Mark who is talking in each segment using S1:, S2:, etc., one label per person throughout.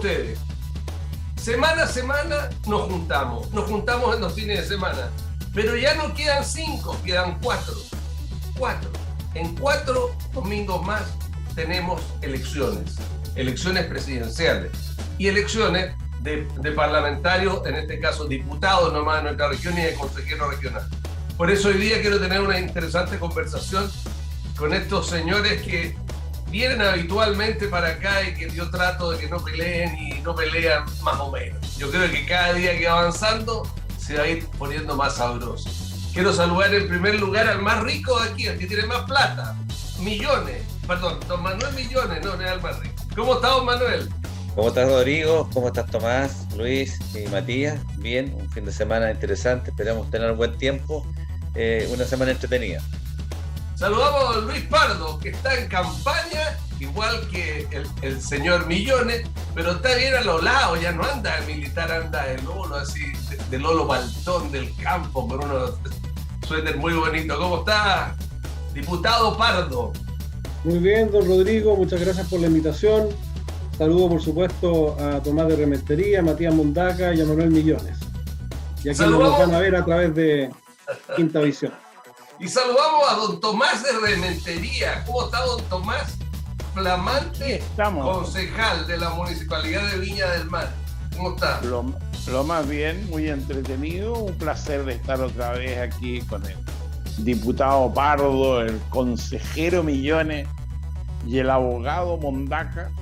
S1: ustedes. Semana a semana nos juntamos en los fines de semana, pero ya no quedan 5, quedan 4. En 4 domingos más tenemos elecciones presidenciales y elecciones de parlamentarios, en este caso diputados nomás de nuestra región y de consejeros regionales. Por eso hoy día quiero tener una interesante conversación con estos señores que vienen habitualmente para acá y que yo trato de que no peleen y no pelean más o menos. Yo creo que cada día que va avanzando se va a ir poniendo más sabroso. Quiero saludar en primer lugar al más rico de aquí, el que tiene más plata, Millones. Perdón, don Manuel Millones, no es el más rico. ¿Cómo está, don Manuel?
S2: ¿Cómo estás, Rodrigo? ¿Cómo estás, Tomás, Luis y Matías? Bien, un fin de semana interesante, esperamos tener un buen tiempo, una semana entretenida.
S1: Saludamos a Luis Pardo, que está en campaña, igual que el señor Millones, pero está bien a los lados, ya no anda de militar, anda de Lolo, así, de Lolo Baltón del campo, con unos suéter muy bonito. ¿Cómo está, diputado Pardo?
S3: Muy bien, don Rodrigo, muchas gracias por la invitación. Saludo, por supuesto, a Tomás de Rementería, a Matías Mondaca y a Manuel Millones. Y aquí nos van a ver a través de Quinta Visión.
S1: Y saludamos a don Tomás de Rementería. ¿Cómo está, don Tomás? Flamante concejal de la Municipalidad de Viña del Mar. ¿Cómo está?
S4: Lo más bien, muy entretenido. Un placer de estar otra vez aquí con el diputado Pardo, el consejero Millones y el abogado Mondaca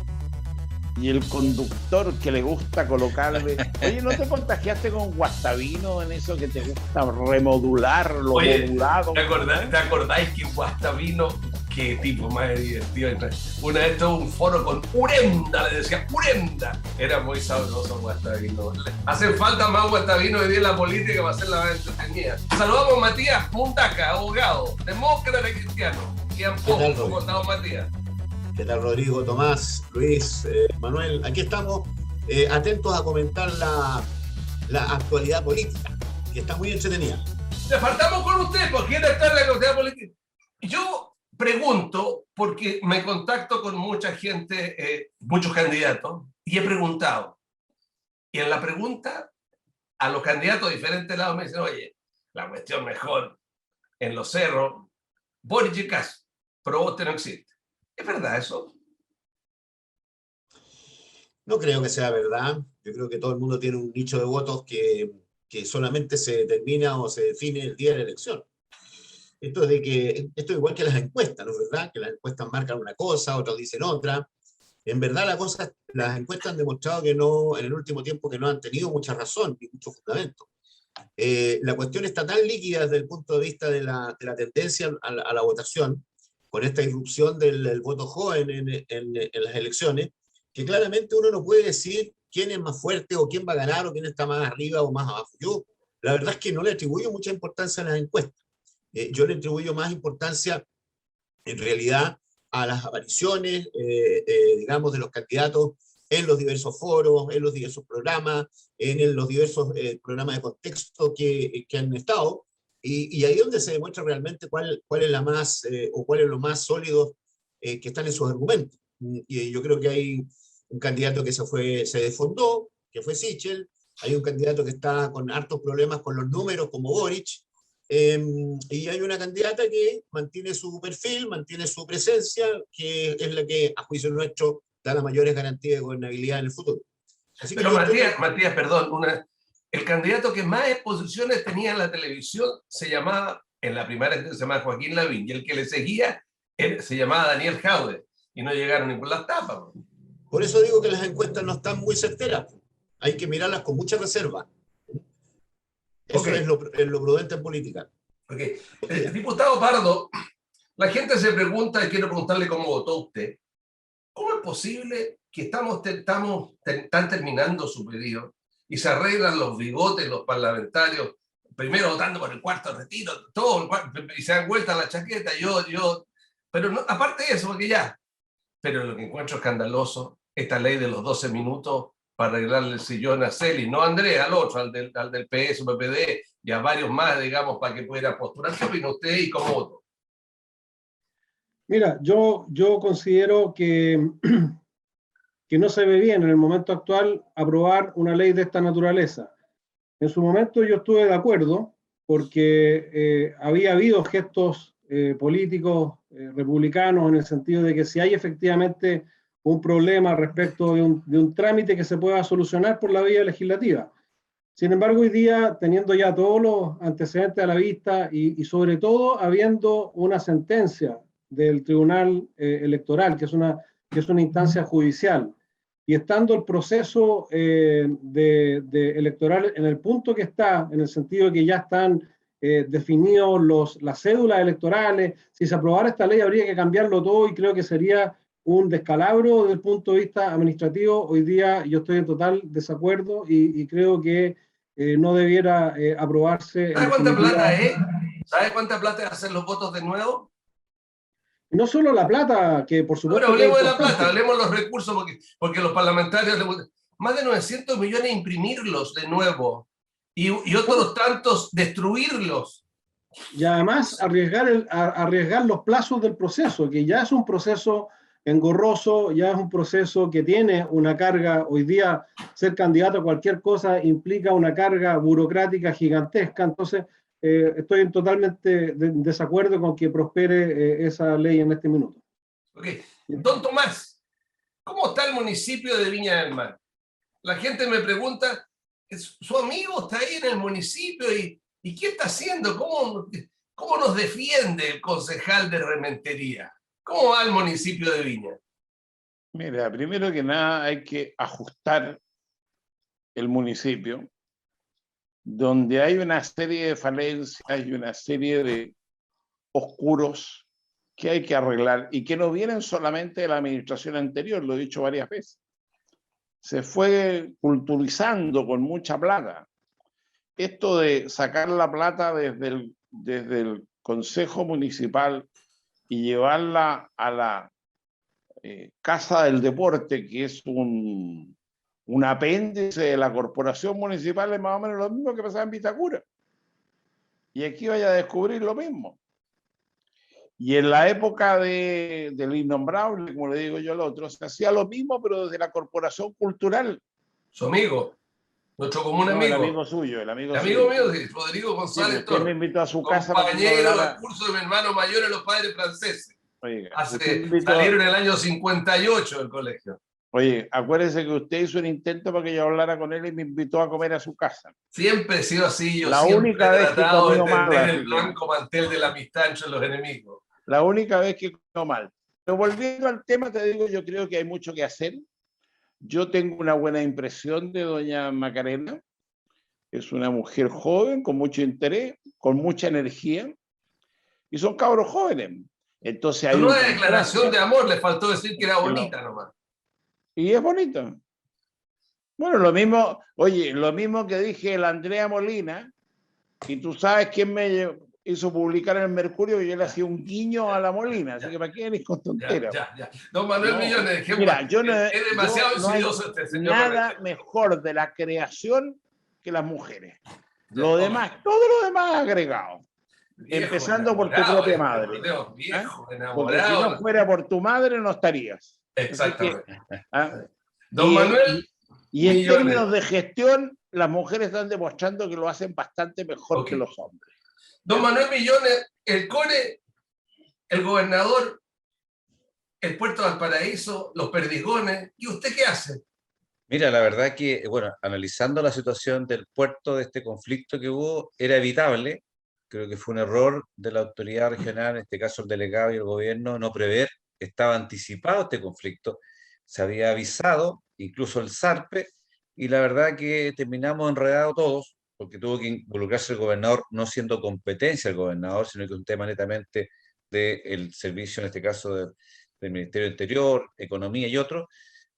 S4: y el conductor que le gusta colocarle. Oye, ¿no te contagiaste con Guastavino en eso que te gusta remodular lo modulado?
S1: ¿Te acordáis que Guastavino, qué tipo más divertido? Una vez tuvo un foro con Urenda, le decía Urenda. Era muy sabroso Guastavino. Hacen falta más Guastavino hoy día en la política para hacer la más entretenida. Saludamos a Matías Mondaca, abogado, demócrata cristiano. Y a poco, ¿cómo está, Matías?
S5: ¿Qué tal, Rodrigo, Tomás, Luis, Manuel? Aquí estamos atentos a comentar la actualidad política, que está muy entretenida.
S1: Le faltamos con usted, porque quiere estar en la actualidad política. Yo pregunto, porque me contacto con mucha gente, muchos candidatos, y he preguntado. Y en la pregunta, a los candidatos de diferentes lados me dicen, oye, la cuestión mejor en los cerros, Boric y Kast, Proboste no existe. ¿Es verdad eso?
S5: No creo que sea verdad. Yo creo que todo el mundo tiene un nicho de votos que solamente se determina o se define el día de la elección. Esto es igual que las encuestas, ¿no es verdad? Que las encuestas marcan una cosa, otros dicen otra. En verdad las encuestas han demostrado que no, en el último tiempo, que no han tenido mucha razón ni mucho fundamento. La cuestión está tan líquida desde el punto de vista de la tendencia a la votación, con esta irrupción del voto joven en las elecciones, que claramente uno no puede decir quién es más fuerte o quién va a ganar o quién está más arriba o más abajo. Yo, la verdad es que no le atribuyo mucha importancia a las encuestas. Yo le atribuyo más importancia, en realidad, a las apariciones, digamos, de los candidatos en los diversos foros, en los diversos programas, en los diversos programas de contexto que han estado. Y ahí es donde se demuestra realmente cuál es la más, o cuál es lo más sólido que están en sus argumentos. Y yo creo que hay un candidato que se desfondó, que fue Sichel. Hay un candidato que está con hartos problemas con los números, como Boric. Y hay una candidata que mantiene su perfil, mantiene su presencia, que es la que, a juicio nuestro, da las mayores garantías de gobernabilidad en el futuro. Así
S1: pero Matías, perdón, el candidato que más exposiciones tenía en la televisión en la primaria se llamaba Joaquín Lavín, y el que le seguía se llamaba Daniel Jaude, y no llegaron ni por las tapas.
S5: Por eso digo que las encuestas no están muy certeras. Hay que mirarlas con mucha reserva. Eso es lo prudente en política.
S1: Okay. Diputado Pardo, la gente se pregunta, y quiero preguntarle cómo votó usted. ¿Cómo es posible que están terminando su periodo y se arreglan los bigotes los parlamentarios, primero votando por el cuarto retiro, y se dan vuelta la chaqueta, pero no, aparte de eso, porque pero lo que encuentro escandaloso, esta ley de los 12 minutos para arreglarle el sillón a Celi, no a Andrés, al otro, al del PS, PPD, y a varios más, digamos, para que pudiera postular. ¿Qué opina usted y cómo votó?
S3: Mira, yo considero que que no se ve bien en el momento actual aprobar una ley de esta naturaleza. En su momento yo estuve de acuerdo porque había habido gestos políticos republicanos en el sentido de que si hay efectivamente un problema respecto de un trámite que se pueda solucionar por la vía legislativa. Sin embargo, hoy día, teniendo ya todos los antecedentes a la vista y sobre todo habiendo una sentencia del Tribunal Electoral, que es una instancia judicial, y estando el proceso electoral en el punto que está, en el sentido de que ya están definidos las cédulas electorales, si se aprobara esta ley habría que cambiarlo todo y creo que sería un descalabro desde el punto de vista administrativo. Hoy día yo estoy en total desacuerdo y creo que no debiera aprobarse.
S1: ¿Sabe cuánta plata es? ¿Sabe cuánta plata es hacer los votos de nuevo?
S3: No solo la plata, que por supuesto.
S1: Pero hablemos de la plata, hablemos de los recursos, porque los parlamentarios, más de 900 millones imprimirlos de nuevo y otros tantos destruirlos.
S3: Y además arriesgar los plazos del proceso, que ya es un proceso engorroso, ya es un proceso que tiene una carga. Hoy día ser candidato a cualquier cosa implica una carga burocrática gigantesca, entonces estoy totalmente en desacuerdo con que prospere esa ley en este minuto.
S1: Ok, don Tomás, ¿cómo está el municipio de Viña del Mar? La gente me pregunta, su amigo está ahí en el municipio y ¿qué está haciendo? ¿Cómo nos defiende el concejal de Rementería? ¿Cómo va el municipio de Viña?
S4: Mira, primero que nada hay que ajustar el municipio, donde hay una serie de falencias y una serie de oscuros que hay que arreglar y que no vienen solamente de la administración anterior, lo he dicho varias veces. Se fue culturizando con mucha plata. Esto de sacar la plata desde el Consejo Municipal y llevarla a la Casa del Deporte, que es un apéndice de la corporación municipal, es más o menos lo mismo que pasaba en Vitacura. Y aquí vaya a descubrir lo mismo. Y en la época del innombrable, como le digo yo al otro, se hacía lo mismo, pero desde la corporación cultural.
S1: Su amigo, nuestro común amigo.
S4: El amigo suyo, el amigo
S1: suyo. Mío, Rodrigo González
S4: Torres. Me invitó a su casa.
S1: Compañero del curso de mi hermano mayor en los padres franceses.
S4: Oiga,
S1: salieron en el año 58 del colegio.
S4: Oye, acuérdese que usted hizo un intento para que yo hablara con él y me invitó a comer a su casa.
S1: Siempre he sido así, yo
S4: la
S1: siempre
S4: única
S1: he
S4: vez
S1: tratado
S4: que
S1: de
S4: mal,
S1: tender el blanco mantel de la amistad entre los enemigos.
S4: La única vez que comió mal. Pero volviendo al tema, te digo, yo creo que hay mucho que hacer. Yo tengo una buena impresión de doña Macarena. Es una mujer joven, con mucho interés, con mucha energía. Y son cabros jóvenes. Entonces hay
S1: una declaración de amor, le faltó decir que era bonita nomás.
S4: Y es bonita. Bueno, lo mismo, oye, lo mismo que dije la Andrea Molina, y tú sabes quién me hizo publicar en el Mercurio, y yo le hacía un guiño a la Molina, así que para qué eres con tonteras.
S1: Ya. Don Manuel Millones,
S4: mira, yo no,
S1: es demasiado
S4: insidioso este señor. Nada mejor de la creación que las mujeres. Lo demás, todo lo demás agregado. Viejo, empezando por tu propia madre.
S1: Viejo,
S4: porque si no fuera por tu madre, no estarías.
S1: Exactamente.
S4: Don Manuel. Y en términos de gestión, las mujeres están demostrando que lo hacen bastante mejor que los hombres.
S1: Don Manuel Millones, el CONE, el gobernador, el Puerto de Valparaíso, los perdigones, ¿y usted qué hace?
S2: Mira, la verdad que, bueno, analizando la situación del puerto, de este conflicto que hubo, era evitable. Creo que fue un error de la autoridad regional, en este caso el delegado y el gobierno, no prever. Estaba anticipado este conflicto, se había avisado, incluso el SARPE, y la verdad que terminamos enredados todos, porque tuvo que involucrarse el gobernador, no siendo competencia el gobernador, sino que un tema netamente del servicio, en este caso del Ministerio del Interior, Economía y otros.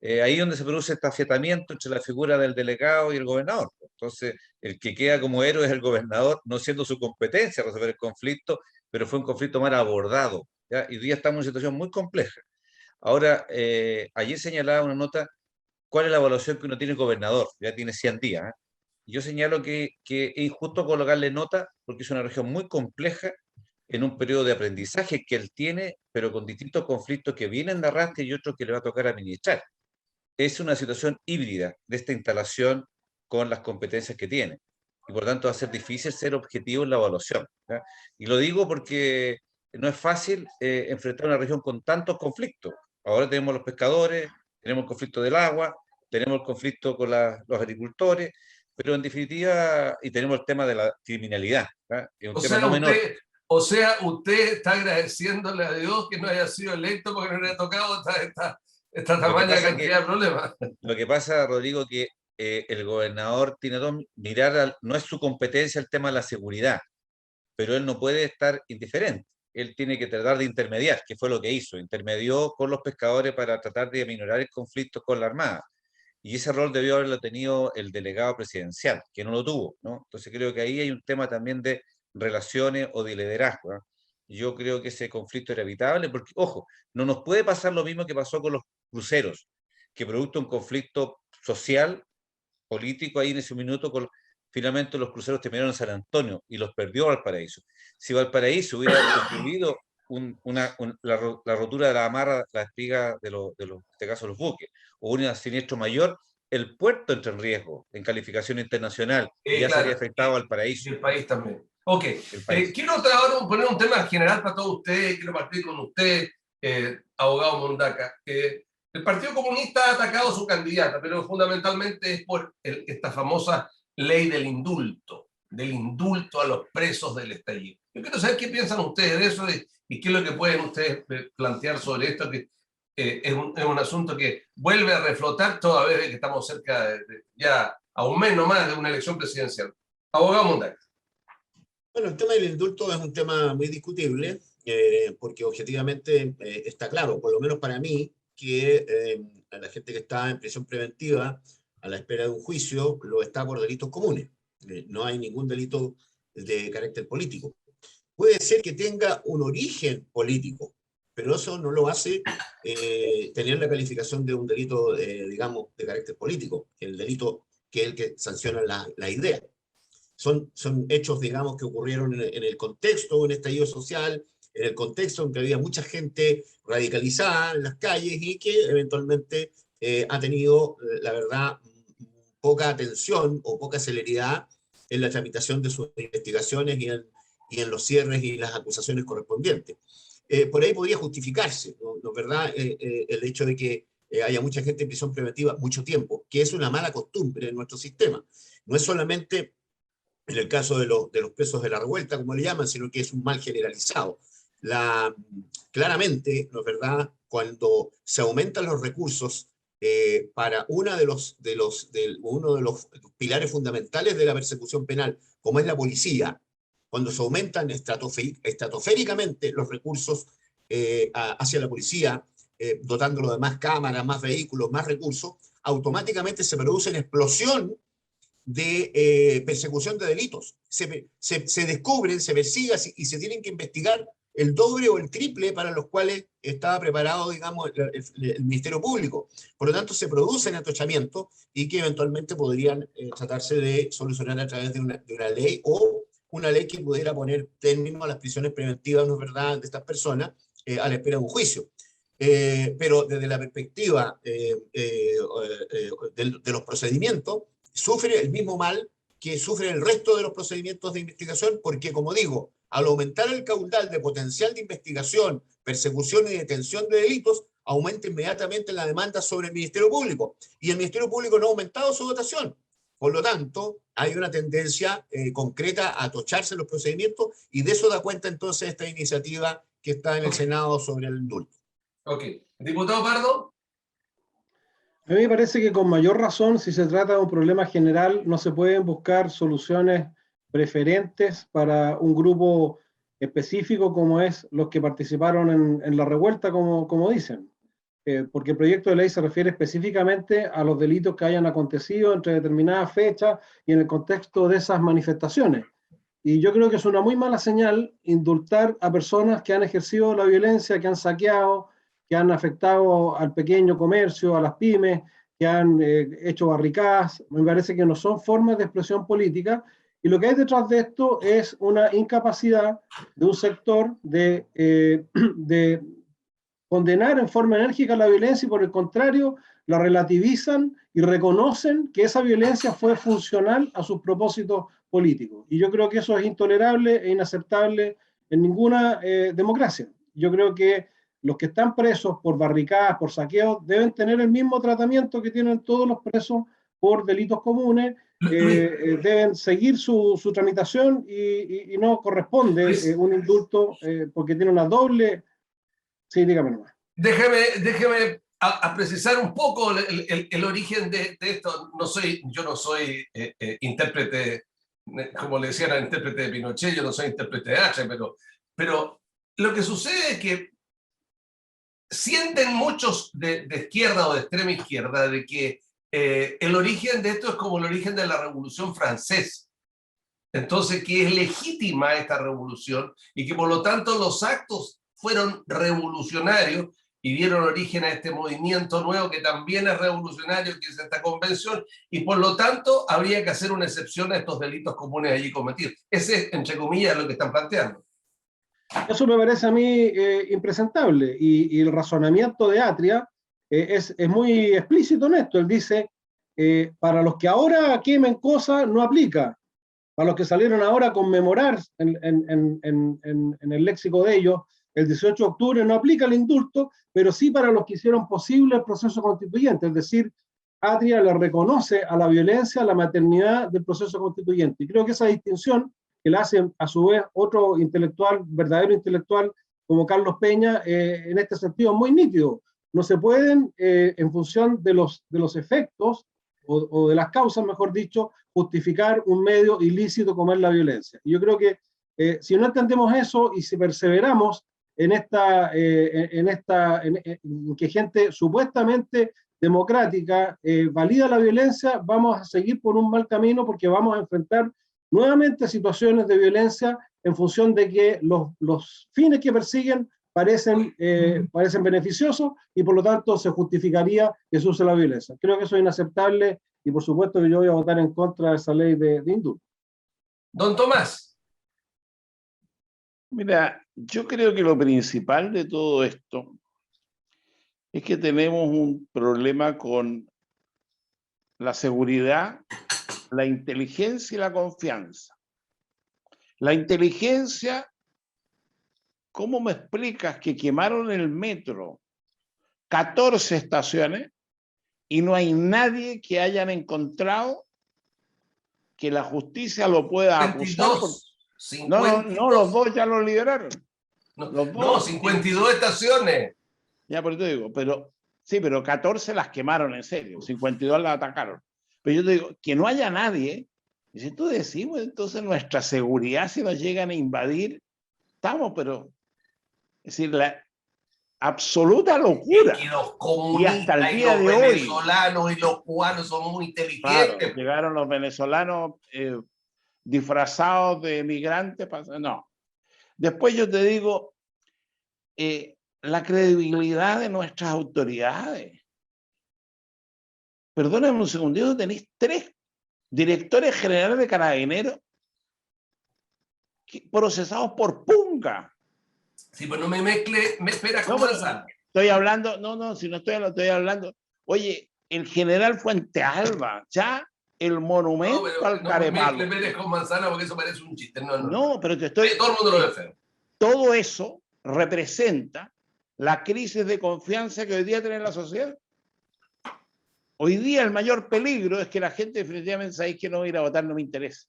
S2: Ahí donde se produce este afiatamiento entre la figura del delegado y el gobernador. Entonces, el que queda como héroe es el gobernador, no siendo su competencia resolver el conflicto, pero fue un conflicto mal abordado, ¿ya? Y hoy día estamos en una situación muy compleja. Ahora, ayer señalaba una nota, ¿cuál es la evaluación que uno tiene el gobernador? Ya tiene 100 días. ¿eh? Yo señalo que es injusto colocarle nota porque es una región muy compleja en un periodo de aprendizaje que él tiene, pero con distintos conflictos que vienen de arrastre y otros que le va a tocar administrar. es una situación híbrida de esta instalación con las competencias que tiene. Y por tanto va a ser difícil ser objetivo en la evaluación, ¿ya? Y lo digo porque no es fácil enfrentar una región con tantos conflictos. Ahora tenemos los pescadores, tenemos el conflicto del agua, tenemos el conflicto con los agricultores, pero en definitiva, y tenemos el tema de la criminalidad, ¿ya? Es un tema no menor.
S1: Usted está agradeciéndole a Dios que no haya sido electo porque no le ha tocado esta tamaña cantidad de problemas.
S2: Lo que pasa, Rodrigo, que el gobernador tiene no es su competencia el tema de la seguridad, pero él no puede estar indiferente. Él tiene que tratar de intermediar, que fue lo que hizo. Intermedió con los pescadores para tratar de aminorar el conflicto con la Armada. Y ese rol debió haberlo tenido el delegado presidencial, que no lo tuvo, ¿no? Entonces creo que ahí hay un tema también de relaciones o de liderazgo, ¿no? Yo creo que ese conflicto era evitable, porque, ojo, no nos puede pasar lo mismo que pasó con los cruceros, que producto de un conflicto social, político ahí en ese minuto, finalmente los cruceros terminaron en San Antonio y los perdió Valparaíso. Si Valparaíso hubiera incluido la rotura de la amarra, la espiga en este caso los buques, o un siniestro mayor, el puerto entra en riesgo en calificación internacional y ya sería afectado al Valparaíso.
S1: Y el país también. Ok, quiero ahora poner un tema general para todos ustedes, quiero partir con usted, abogado Mondaca. El Partido Comunista ha atacado a su candidata, pero fundamentalmente es por esta famosa ley del indulto a los presos del estallido. Yo quiero saber qué piensan ustedes de eso y qué es lo que pueden ustedes plantear sobre esto, que es un asunto que vuelve a reflotar toda vez que estamos cerca ya a un mes nomás de una elección presidencial. Abogado Mondaca.
S5: Bueno, el tema del indulto es un tema muy discutible, porque objetivamente está claro, por lo menos para mí, que a la gente que está en prisión preventiva a la espera de un juicio lo está por delitos comunes. No hay ningún delito de carácter político. Puede ser que tenga un origen político, pero eso no lo hace tener la calificación de un delito, digamos, de carácter político, el delito que es el que sanciona la idea. Son hechos, digamos, que ocurrieron en el contexto de un estallido social, en el contexto en que había mucha gente radicalizada en las calles y que eventualmente ha tenido, la verdad, poca atención o poca celeridad en la tramitación de sus investigaciones y en los cierres y las acusaciones correspondientes. Por ahí podría justificarse, ¿no? ¿Verdad? El hecho de que haya mucha gente en prisión preventiva mucho tiempo, que es una mala costumbre en nuestro sistema. No es solamente en el caso de los presos de la revuelta, como le llaman, sino que es un mal generalizado. Claramente, ¿no es verdad?, cuando se aumentan los recursos para uno de los pilares fundamentales de la persecución penal, como es la policía, cuando se aumentan estratosféricamente los recursos hacia la policía, dotándolo de más cámaras, más vehículos, más recursos, automáticamente se produce una explosión de persecución de delitos. Se descubren, se persiguen y se tienen que investigar el doble o el triple para los cuales estaba preparado, digamos, el Ministerio Público. Por lo tanto, se producen atochamientos y que eventualmente podrían tratarse de solucionar a través de una ley o una ley que pudiera poner término a las prisiones preventivas, ¿no es verdad?, de estas personas a la espera de un juicio. Pero desde la perspectiva de los procedimientos, sufre el mismo mal que sufre el resto de los procedimientos de investigación, porque, como digo, al aumentar el caudal de potencial de investigación, persecución y detención de delitos, aumenta inmediatamente la demanda sobre el Ministerio Público. Y el Ministerio Público no ha aumentado su dotación. Por lo tanto, hay una tendencia concreta a atocharse los procedimientos, y de eso da cuenta entonces esta iniciativa que está en el Senado sobre el indulto.
S1: Ok. Diputado Pardo.
S3: A mí me parece que con mayor razón, si se trata de un problema general, no se pueden buscar soluciones preferentes para un grupo específico como es los que participaron en la revuelta, como dicen. Porque el proyecto de ley se refiere específicamente a los delitos que hayan acontecido entre determinadas fechas y en el contexto de esas manifestaciones. Y yo creo que es una muy mala señal indultar a personas que han ejercido la violencia, que han saqueado, que han afectado al pequeño comercio, a las pymes, que han hecho barricadas. Me parece que no son formas de expresión política, y lo que hay detrás de esto es una incapacidad de un sector de condenar en forma enérgica la violencia, y por el contrario, la relativizan y reconocen que esa violencia fue funcional a sus propósitos políticos. Y yo creo que eso es intolerable e inaceptable en ninguna democracia. Yo creo que los que están presos por barricadas, por saqueos, deben tener el mismo tratamiento que tienen todos los presos por delitos comunes, deben seguir su tramitación y no corresponde un indulto porque tiene una doble... Sí, dígame nomás.
S1: Déjeme a precisar un poco el origen de esto. Yo no soy intérprete, como le decían al intérprete de Pinochet, yo no soy intérprete de H, pero lo que sucede es que sienten muchos de izquierda o de extrema izquierda de que el origen de esto es como el origen de la Revolución Francesa. Entonces, que es legítima esta revolución y que por lo tanto los actos fueron revolucionarios y dieron origen a este movimiento nuevo que también es revolucionario, que es esta convención, y por lo tanto habría que hacer una excepción a estos delitos comunes allí cometidos. Ese, entre comillas, es lo que están planteando.
S3: Eso me parece a mí impresentable, y el razonamiento de Atria es muy explícito en esto. Él dice, para los que ahora quemen cosas no aplica, para los que salieron ahora a conmemorar en el léxico de ellos, el 18 de octubre no aplica el indulto, pero sí para los que hicieron posible el proceso constituyente, es decir, Atria le reconoce a la violencia la maternidad del proceso constituyente. Y creo que esa distinción que la hace a su vez otro intelectual, verdadero intelectual, como Carlos Peña, en este sentido muy nítido. No se pueden, en función de los efectos, o de las causas, mejor dicho, justificar un medio ilícito como es la violencia. Y yo creo que si no entendemos eso y si perseveramos en que gente supuestamente democrática valida la violencia, vamos a seguir por un mal camino porque vamos a enfrentar nuevamente situaciones de violencia en función de que los fines que persiguen parecen beneficiosos y por lo tanto se justificaría que se use la violencia. Creo que eso es inaceptable y por supuesto que yo voy a votar en contra de esa ley de indulto.
S1: Don Tomás.
S4: Mira, yo creo que lo principal de todo esto es que tenemos un problema con la seguridad, la inteligencia y la confianza. La inteligencia, ¿cómo me explicas que quemaron el metro 14 estaciones y no hay nadie que hayan encontrado que la justicia lo pueda acusar?
S1: 52,
S4: no, los dos ya los liberaron.
S1: No, 52 estaciones.
S4: Ya por eso te digo, pero sí, pero 14 las quemaron en serio, 52 las atacaron. Pero yo te digo, que no haya nadie, y si tú decimos, entonces nuestra seguridad, si nos llegan a invadir, estamos, pero, es decir, la absoluta locura.
S1: Y los comunistas,
S4: y hasta el día
S1: y los
S4: de
S1: venezolanos
S4: hoy,
S1: y los cubanos son muy inteligentes.
S4: Claro, llegaron los venezolanos disfrazados de migrantes, no. Después yo te digo, la credibilidad de nuestras autoridades. Perdóname un segundito, tenéis 3 directores generales de Carabineros procesados por punga.
S1: Sí, pues no me mezcle, me espera con manzana.
S4: Estoy hablando, si no estoy hablando. Oye, el general Fuente Alba, ya el monumento al Carepalo.
S1: No me mezcle con manzana porque eso parece un chiste.
S4: No, pero te estoy...
S1: Todo el mundo lo ve feo.
S4: Todo eso representa la crisis de confianza que hoy día tiene la sociedad. Hoy día el mayor peligro es que la gente definitivamente sabe que no va a ir a votar, no me interesa.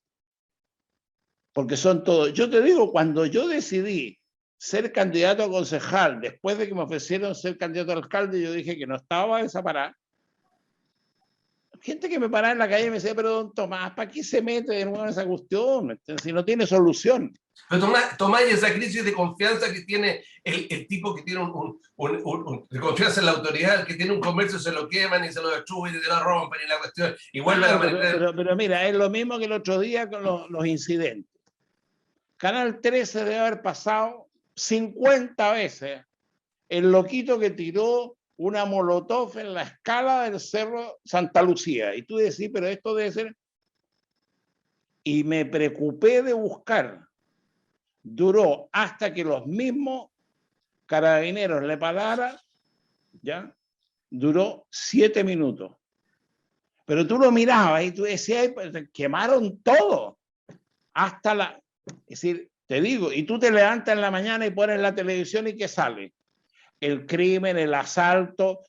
S4: Porque son todos. Yo te digo, cuando yo decidí ser candidato a concejal, después de que me ofrecieron ser candidato a alcalde, yo dije que no estaba esa parada. Gente que me paraba en la calle y me decía, pero don Tomás, ¿para qué se mete de nuevo en esa cuestión? Si no tiene solución.
S1: Pero Tomás, y esa crisis de confianza que tiene el tipo que tiene de confianza en la autoridad, que tiene un comercio, se lo queman y se lo destruyen y se lo rompen y la cuestión, y vuelve a la
S4: pero mira, es lo mismo que el otro día con los incidentes. Canal 13 debe haber pasado 50 veces el loquito que tiró una molotov en la escala del Cerro Santa Lucía. Y tú decís, pero esto debe ser... Y me preocupé de buscar. Duró hasta que los mismos carabineros le pararan, ¿ya? duró 7 minutos. Pero tú lo mirabas y tú decías, quemaron todo. Hasta la... Es decir, te digo, y tú te levantas en la mañana y pones la televisión y ¿qué sale? El crimen, el asalto,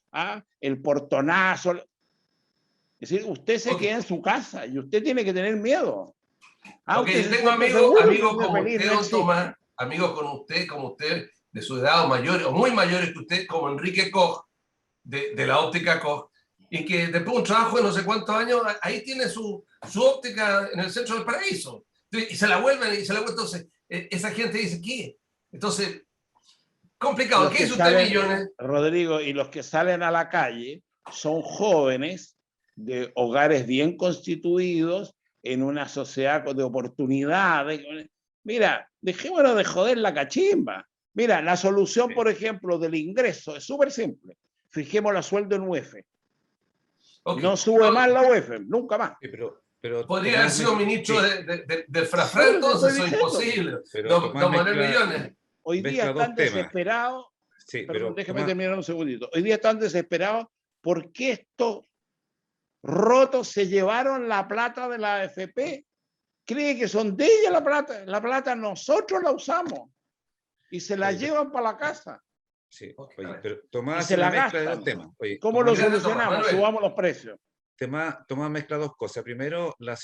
S4: el portonazo. Es decir, usted se queda en su casa y usted tiene que tener miedo.
S1: Porque yo tengo amigos como usted, don Tomás, amigos como usted, de su edad o mayores, o muy mayores que usted, como Enrique Koch, de la óptica Koch, y que después de un trabajo de no sé cuántos años, ahí tiene su óptica en el centro del paraíso. Y se la vuelven, entonces, esa gente dice, ¿qué? Entonces, complicado. ¿Qué hizo usted, Millones?
S4: Rodrigo, y los que salen a la calle son jóvenes de hogares bien constituidos, en una sociedad de oportunidades. Mira, dejémonos de joder la cachimba. Mira, la solución, por ejemplo, del ingreso es súper simple. Fijemos la sueldo en UEF. Okay. No sube más la UEF, nunca más.
S2: Pero
S1: podría haber sido ministro de Frafra, entonces eso es imposible. Don Manuel Millones.
S4: Hoy día están desesperados.
S2: Sí,
S4: pero déjame terminar un segundito. Hoy día están desesperados porque estos rotos se llevaron la plata de la AFP. Cree que son de ella la plata. La plata nosotros la usamos y se la llevan para la casa.
S2: Sí, oye, pero Tomás,
S4: y se la gastan.
S2: Tema. Oye,
S4: ¿cómo lo solucionamos? Subamos los precios.
S2: Tomás mezcla dos cosas. Primero, la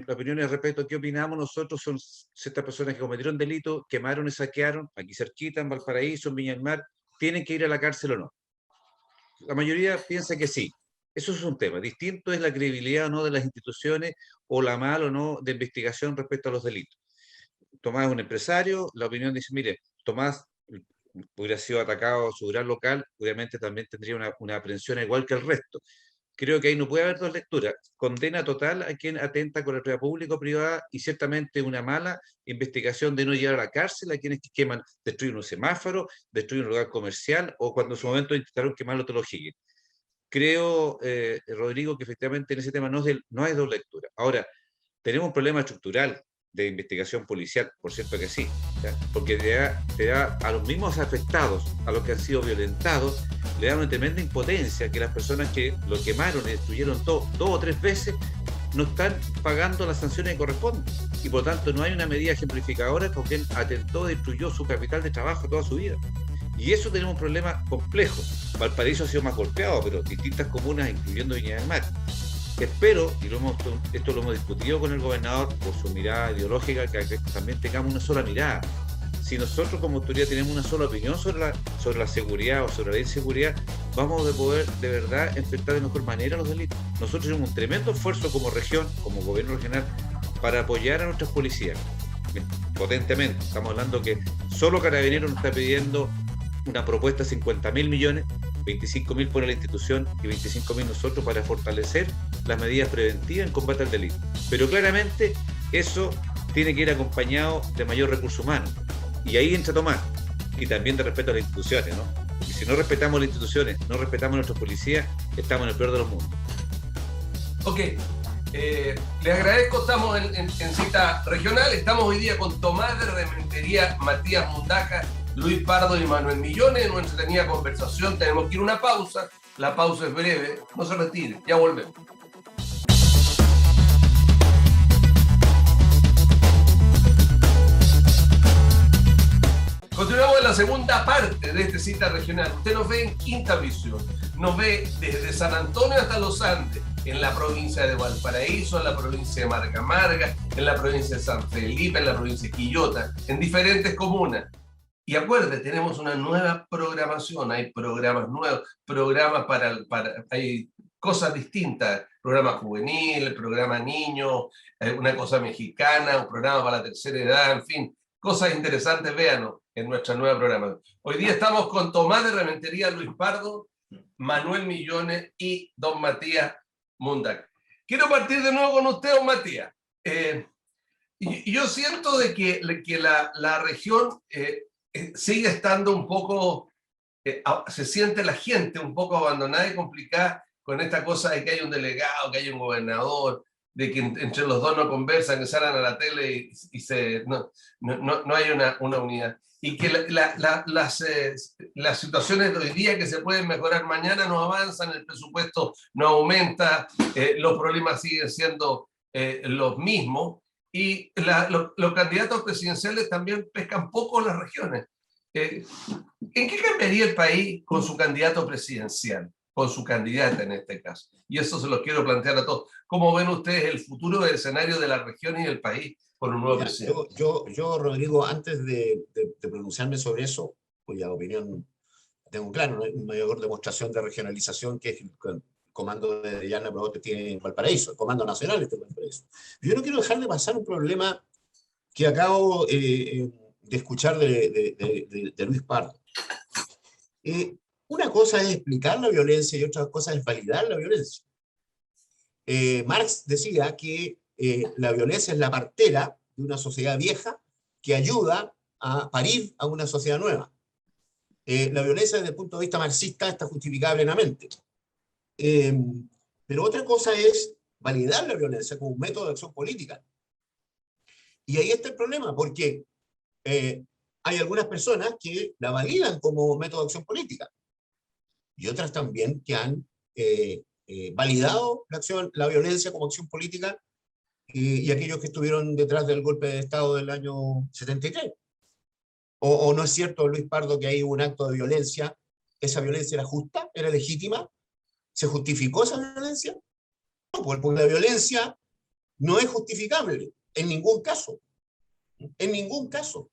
S2: opinión respecto a qué opinamos nosotros son ciertas personas que cometieron delitos, quemaron y saquearon, aquí cerquita, en Valparaíso, en Viña del Mar, ¿tienen que ir a la cárcel o no? La mayoría piensa que sí. Eso es un tema. Distinto es la credibilidad o no de las instituciones o la mal o no de investigación respecto a los delitos. Tomás es un empresario, la opinión dice, mire, Tomás hubiera sido atacado a su gran local, obviamente también tendría una aprehensión igual que el resto. Creo que ahí no puede haber dos lecturas. Condena total a quien atenta con la propiedad pública o privada y ciertamente una mala investigación de no llegar a la cárcel a quienes queman, destruyen un semáforo, destruyen un lugar comercial o cuando en su momento intentaron quemarlo te lo Higgins. Creo, Rodrigo, que efectivamente en ese tema no hay dos lecturas. Ahora, tenemos un problema estructural de investigación policial, por cierto que sí, ¿ya? Porque te da a los mismos afectados, a los que han sido violentados, le da una tremenda impotencia que las personas que lo quemaron y destruyeron todo 2 o 3 veces no están pagando las sanciones que corresponden. Y por tanto no hay una medida ejemplificadora con quien atentó, destruyó su capital de trabajo toda su vida. Y eso tenemos un problema complejo. Valparaíso ha sido más golpeado, pero distintas comunas, incluyendo Viña del Mar. Espero, y esto lo hemos discutido con el gobernador por su mirada ideológica, que también tengamos una sola mirada. Si nosotros como autoridad tenemos una sola opinión sobre la seguridad o sobre la inseguridad, vamos a poder de verdad enfrentar de mejor manera los delitos. Nosotros tenemos un tremendo esfuerzo como región, como gobierno regional, para apoyar a nuestras policías, potentemente. Estamos hablando que solo Carabineros nos está pidiendo una propuesta de 50.000 millones, 25.000 por la institución y 25.000 nosotros para fortalecer las medidas preventivas en combate al delito. Pero claramente eso tiene que ir acompañado de mayor recurso humano. Y ahí entra Tomás, y también de respeto a las instituciones, ¿no? Y si no respetamos las instituciones, no respetamos a nuestros policías, estamos en el peor de los mundos.
S1: Ok, les agradezco, estamos en cita regional, estamos hoy día con Tomás de Rementería, Matías Mundaca, Luis Pardo y Manuel Millones en una entretenida conversación. Tenemos que ir a una pausa, la pausa es breve, no se retire, ya volvemos. Continuamos en la segunda parte de esta cita regional. Usted nos ve en Quinta Visión, nos ve desde San Antonio hasta Los Andes, en la provincia de Valparaíso, en la provincia de Marga Marga, en la provincia de San Felipe, en la provincia de Quillota, en diferentes comunas. Y acuérdate, tenemos una nueva programación, hay programas nuevos, programas hay cosas distintas, programa juvenil, programa niño, una cosa mexicana, un programa para la tercera edad, en fin, cosas interesantes, véanos en nuestra nueva programación. Hoy día estamos con Tomás de Rementería, Luis Pardo, Manuel Millones y don Matías Mundaca. Quiero partir de nuevo con usted, don Matías. Y yo siento de que la región sigue estando un poco, se siente la gente un poco abandonada y complicada con esta cosa de que hay un delegado, que hay un gobernador, de que entre los dos no conversan, que salgan a la tele y no hay una unidad. y que las situaciones de hoy día que se pueden mejorar mañana no avanzan, el presupuesto no aumenta, los problemas siguen siendo los mismos, y los candidatos presidenciales también pescan poco en las regiones. ¿En qué cambiaría el país con su candidato presidencial? Con su candidata en este caso. Y eso se los quiero plantear a todos. ¿Cómo ven ustedes el futuro del escenario de la región y del país con un nuevo presidente?
S5: Yo, Rodrigo, antes de pronunciarme sobre eso, cuya opinión tengo claro, no hay mayor demostración de regionalización que es el comando de Diana Proboste tiene en Valparaíso, el comando nacional está en Valparaíso. Yo no quiero dejar de pasar un problema que acabo de escuchar de Luis Pardo. Una cosa es explicar la violencia y otra cosa es validar la violencia. Marx decía que la violencia es la partera de una sociedad vieja que ayuda a parir a una sociedad nueva. La violencia desde el punto de vista marxista está justificada plenamente. Pero otra cosa es validar la violencia como un método de acción política. Y ahí está el problema, porque hay algunas personas que la validan como método de acción política y otras también que han validado la violencia como acción política y aquellos que estuvieron detrás del golpe de Estado del año 73. ¿O no es cierto, Luis Pardo, que hay un acto de violencia? ¿Esa violencia era justa? ¿Era legítima? ¿Se justificó esa violencia? No, porque la violencia no es justificable en ningún caso. En ningún caso.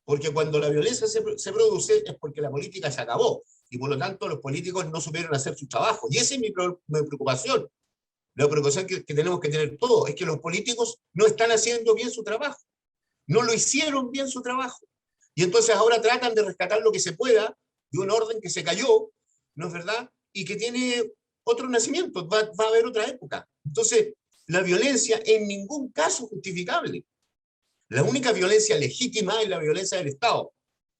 S5: Porque cuando la violencia se produce es porque la política se acabó. Y por lo tanto los políticos no supieron hacer su trabajo. Y esa es mi preocupación. La preocupación que tenemos que tener todos es que los políticos no están haciendo bien su trabajo. No lo hicieron bien su trabajo. Y entonces ahora tratan de rescatar lo que se pueda de un orden que se cayó, ¿no es verdad? Y que tiene otro nacimiento, va a haber otra época. Entonces, la violencia en ningún caso es justificable. La única violencia legítima es la violencia del Estado,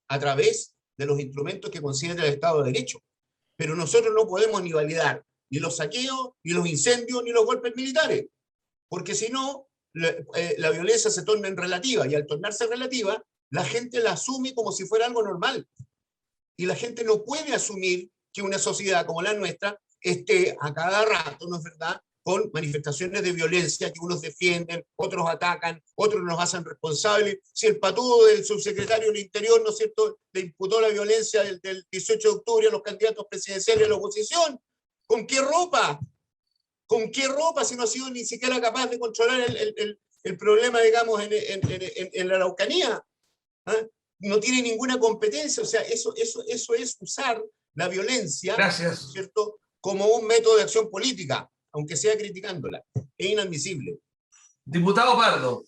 S5: a través de los instrumentos que considera el Estado de Derecho. Pero nosotros no podemos ni validar ni los saqueos, ni los incendios, ni los golpes militares, porque si no, la violencia se torna en relativa, y al tornarse relativa, la gente la asume como si fuera algo normal. Y la gente no puede asumir que una sociedad como la nuestra esté a cada rato, ¿no es verdad?, con manifestaciones de violencia que unos defienden, otros atacan, otros nos hacen responsables. Si el patudo del subsecretario del Interior, ¿no es cierto?, le imputó la violencia del 18 de octubre a los candidatos presidenciales de la oposición, ¿con qué ropa? ¿Con qué ropa si no ha sido ni siquiera capaz de controlar el problema, digamos, en la Araucanía? ¿Ah? No tiene ninguna competencia. O sea, eso es usar la violencia,
S1: Gracias,
S5: ¿cierto?, como un método de acción política, aunque sea criticándola. Es inadmisible.
S1: diputado Pardo.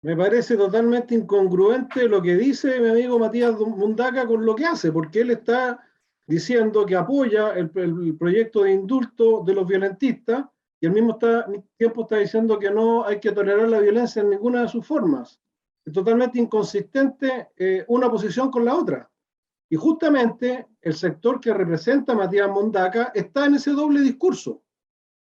S3: Me parece totalmente incongruente lo que dice mi amigo Matías Mundaca con lo que hace, porque él está diciendo que apoya el proyecto de indulto de los violentistas y al mismo tiempo está diciendo que no hay que tolerar la violencia en ninguna de sus formas. Es totalmente inconsistente una posición con la otra. Y justamente el sector que representa a Matías Mundaca está en ese doble discurso.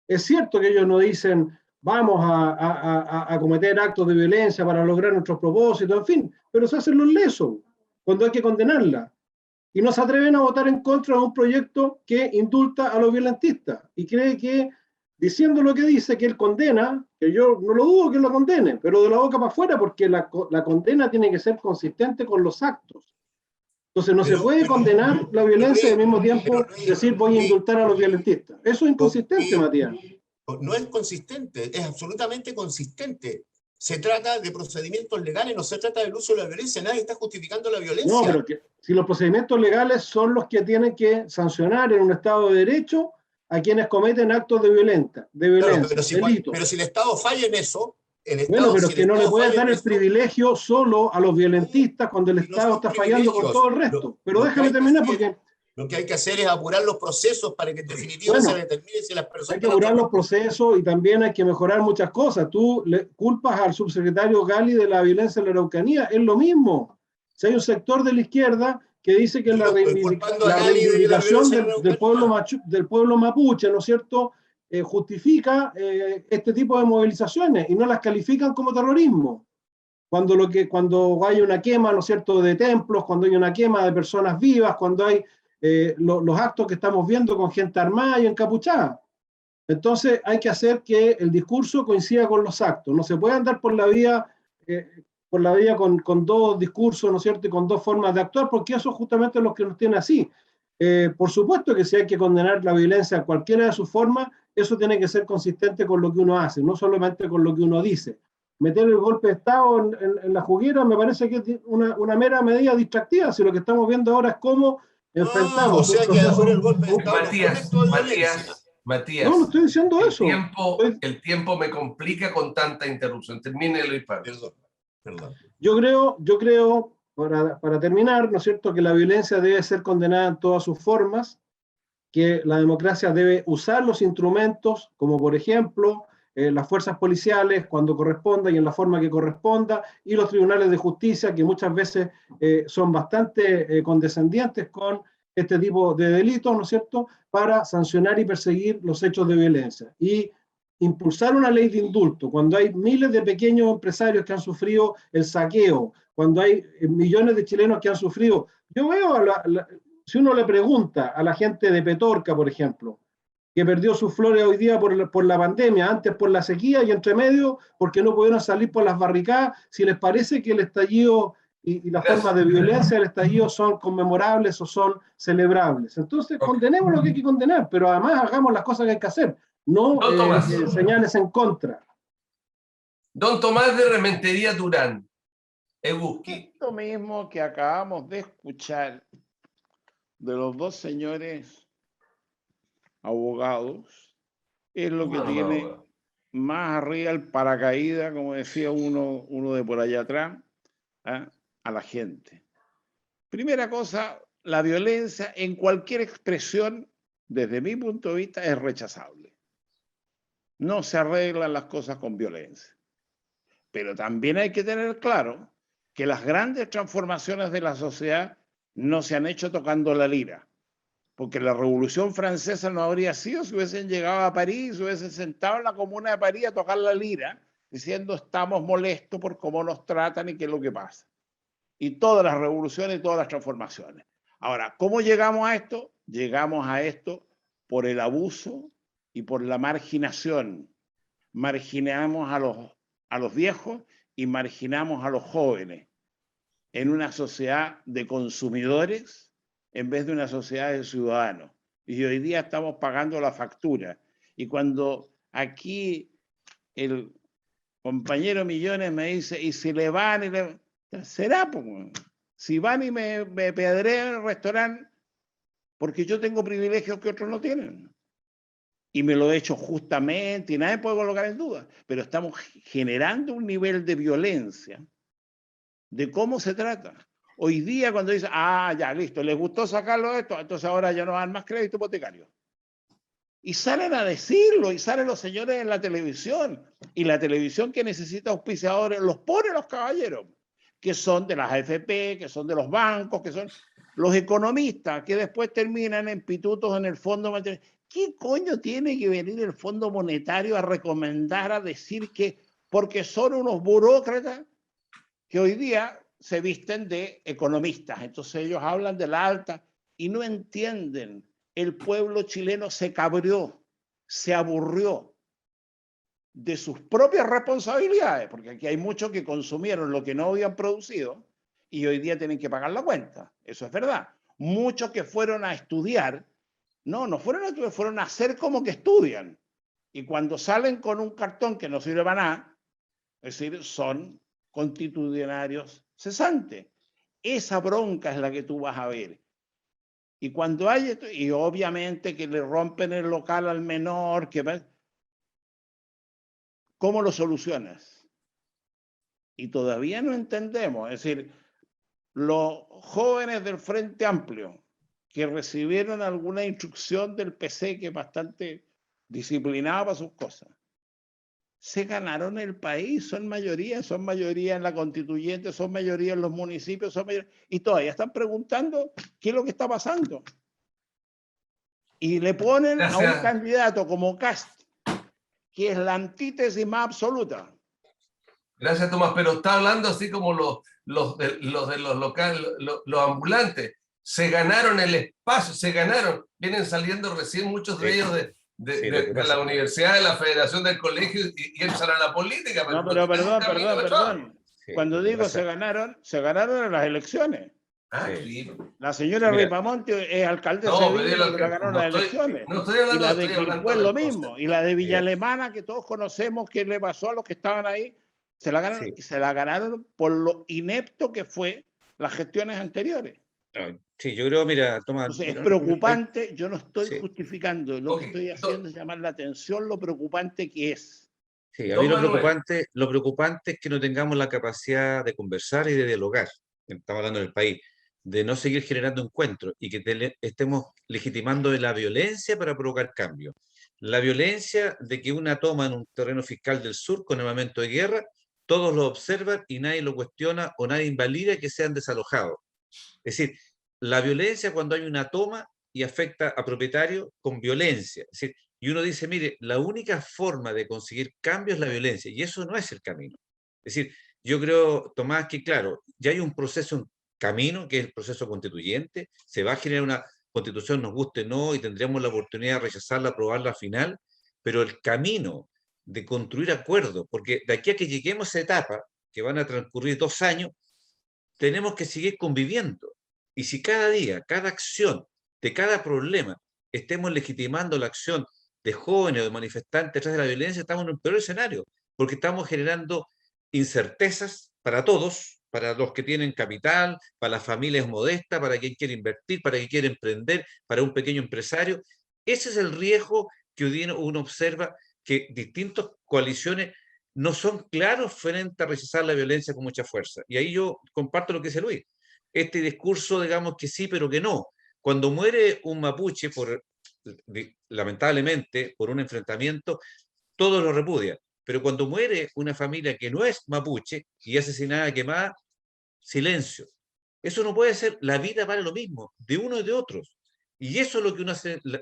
S3: Es cierto que ellos no dicen vamos a cometer actos de violencia para lograr nuestros propósitos, en fin, pero se hacen los lesos cuando hay que condenarla. Y no se atreven a votar en contra de un proyecto que indulta a los violentistas. Y cree que, diciendo lo que dice, que él condena, que yo no lo dudo que él lo condene, pero de la boca para afuera, porque la condena tiene que ser consistente con los actos. Entonces no se puede condenar la violencia y al mismo tiempo decir voy a indultar a los violentistas. Eso es inconsistente, Matías.
S5: No es consistente, es absolutamente consistente. Se trata de procedimientos legales, no se trata del uso de la violencia. Nadie está justificando la violencia.
S3: No, pero si los procedimientos legales son los que tienen que sancionar en un Estado de Derecho a quienes cometen actos de violencia,
S5: claro,
S3: delitos.
S5: pero si el Estado falla en eso,
S3: bueno, pero si que no le puedes dar el privilegio solo a los violentistas cuando el Estado está fallando con todo el resto. Pero déjame terminar porque...
S5: Lo que hay que hacer es apurar los procesos para que en definitiva se determine si las personas...
S3: Hay que apurar los procesos y también hay que mejorar muchas cosas. Tú le culpas al subsecretario Gali de la violencia en la Araucanía, es lo mismo. Si hay un sector de la izquierda que dice que la reivindicación del pueblo mapuche, ¿no es cierto?, justifica este tipo de movilizaciones y no las califican como terrorismo. cuando hay una quema, ¿no es cierto?, de templos, cuando hay una quema de personas vivas, cuando hay los actos que estamos viendo con gente armada y encapuchada. Entonces hay que hacer que el discurso coincida con los actos. No se puede andar por la vía con dos discursos, ¿no es cierto?, y con dos formas de actuar, porque eso justamente es lo que nos tiene así. Por supuesto que si hay que condenar la violencia en cualquiera de sus formas, eso tiene que ser consistente con lo que uno hace, no solamente con lo que uno dice. Meter el golpe de Estado en la juguera me parece que es una mera medida distractiva, si lo que estamos viendo ahora es cómo enfrentamos.
S5: O sea que ahora el golpe de Estado no fue un acto de violencia.
S3: No, no estoy diciendo eso.
S1: El tiempo me complica con tanta interrupción. Termínelo, Hispano.
S5: Perdón.
S3: Yo creo, para terminar, ¿no es cierto?, que la violencia debe ser condenada en todas sus formas, que la democracia debe usar los instrumentos, como por ejemplo las fuerzas policiales cuando corresponda y en la forma que corresponda, y los tribunales de justicia, que muchas veces son bastante condescendientes con este tipo de delitos, ¿no es cierto?, para sancionar y perseguir los hechos de violencia. Y impulsar una ley de indulto, cuando hay miles de pequeños empresarios que han sufrido el saqueo, cuando hay millones de chilenos que han sufrido. Yo veo, si uno le pregunta a la gente de Petorca, por ejemplo, que perdió sus flores hoy día por la pandemia, antes por la sequía y entre medio porque no pudieron salir por las barricadas, si les parece que el estallido y las formas de violencia del estallido son conmemorables o son celebrables. Entonces, condenemos lo que hay que condenar, pero además hagamos las cosas que hay que hacer, no señales en contra.
S1: Don Tomás de Rementería Durán.
S4: Esto mismo que acabamos de escuchar de los dos señores abogados es lo que tiene más arriba el paracaídas, como decía uno de por allá atrás, a la gente. Primera cosa, la violencia en cualquier expresión, desde mi punto de vista, es rechazable. No se arreglan las cosas con violencia. Pero también hay que tener claro que las grandes transformaciones de la sociedad no se han hecho tocando la lira. Porque la Revolución Francesa no habría sido si hubiesen llegado a París, si hubiesen sentado en la Comuna de París a tocar la lira, diciendo estamos molestos por cómo nos tratan y qué es lo que pasa. Y todas las revoluciones y todas las transformaciones. Ahora, ¿cómo llegamos a esto? Llegamos a esto por el abuso y por la marginación. Marginamos a los viejos y marginamos a los jóvenes en una sociedad de consumidores en vez de una sociedad de ciudadanos. Y hoy día estamos pagando la factura. Y cuando aquí el compañero Millones me dice, y si le van y le... Será, pues, si van y me pedrean el restaurante, porque yo tengo privilegios que otros no tienen. Y me lo he hecho justamente y nadie puede colocar en duda. Pero estamos generando un nivel de violencia de cómo se trata. Hoy día cuando dicen, ya, listo, les gustó sacarlo de esto, entonces ahora ya no dan más crédito hipotecario. Y salen a decirlo, y salen los señores en la televisión. Y la televisión que necesita auspiciadores los pone los caballeros, que son de las AFP, que son de los bancos, que son los economistas, que después terminan en pitutos en el Fondo Monetario. ¿Qué coño tiene que venir el Fondo Monetario a recomendar, a decir que, porque son unos burócratas que hoy día se visten de economistas? Entonces ellos hablan de la alta y no entienden. El pueblo chileno se cabrió, se aburrió de sus propias responsabilidades, porque aquí hay muchos que consumieron lo que no habían producido y hoy día tienen que pagar la cuenta. Eso es verdad. Muchos que fueron a estudiar, no fueron a estudiar, fueron a hacer como que estudian. Y cuando salen con un cartón que no sirve para nada, es decir, son constitucionarios cesantes. Esa bronca es la que tú vas a ver. Y cuando hay esto, y obviamente que le rompen el local al menor, ¿cómo lo solucionas? Y todavía no entendemos. Es decir, los jóvenes del Frente Amplio que recibieron alguna instrucción del PC que es bastante disciplinado para sus cosas, se ganaron el país, son mayoría en la constituyente, son mayoría en los municipios, y todavía están preguntando qué es lo que está pasando. Y le ponen a un candidato como Kast, que es la antítesis más absoluta.
S1: Gracias, Tomás, pero está hablando así como los de los locales, los ambulantes. Se ganaron el espacio, se ganaron. Vienen saliendo recién muchos de ellos de la universidad, de la federación del colegio y entran a la política.
S4: No, pero perdón.
S2: Sí,
S4: Cuando digo se ganaron en las elecciones.
S1: Sí.
S4: La señora Ripamonte es alcaldesa de Viña que la ganó las elecciones.
S1: No estoy hablando,
S4: y la de Quilpué es lo mismo. Y la de Villa Alemana, que todos conocemos qué le pasó a los que estaban ahí, se la ganaron, y se la ganaron por lo inepto que fue las gestiones anteriores.
S2: Sí, yo creo, mira, Tomás.
S4: Entonces, es preocupante, yo no estoy justificando, lo que estoy haciendo es llamar la atención lo preocupante que es.
S2: Sí, a mí lo preocupante es que no tengamos la capacidad de conversar y de dialogar, estamos hablando del país, de no seguir generando encuentros y que estemos legitimando la violencia para provocar cambios. La violencia de que una toma en un terreno fiscal del sur con armamento de guerra, todos lo observan y nadie lo cuestiona o nadie invalida que sean desalojados. Es decir, la violencia cuando hay una toma y afecta a propietarios con violencia. Es decir, y uno dice, mire, la única forma de conseguir cambio es la violencia, y eso no es el camino. Es decir, yo creo, Tomás, que claro, ya hay un proceso, un camino, que es el proceso constituyente, se va a generar una constitución, nos guste o no, y tendremos la oportunidad de rechazarla, aprobarla al final, pero el camino de construir acuerdos, porque de aquí a que lleguemos a esa etapa, que van a transcurrir 2 años, tenemos que seguir conviviendo. Y si cada día, cada acción de cada problema, estemos legitimando la acción de jóvenes o de manifestantes detrás de la violencia, estamos en un peor escenario, porque estamos generando incertezas para todos, para los que tienen capital, para las familias modestas, para quien quiere invertir, para quien quiere emprender, para un pequeño empresario. Ese es el riesgo que hoy día uno observa, que distintas coaliciones no son claros frente a rechazar la violencia con mucha fuerza. Y ahí yo comparto lo que dice Luis. Este discurso, digamos que sí, pero que no. Cuando muere un mapuche, lamentablemente, por un enfrentamiento, todos lo repudian. Pero cuando muere una familia que no es mapuche y asesinada, quemada, silencio. Eso no puede ser. La vida vale lo mismo, de uno y de otros. Y eso es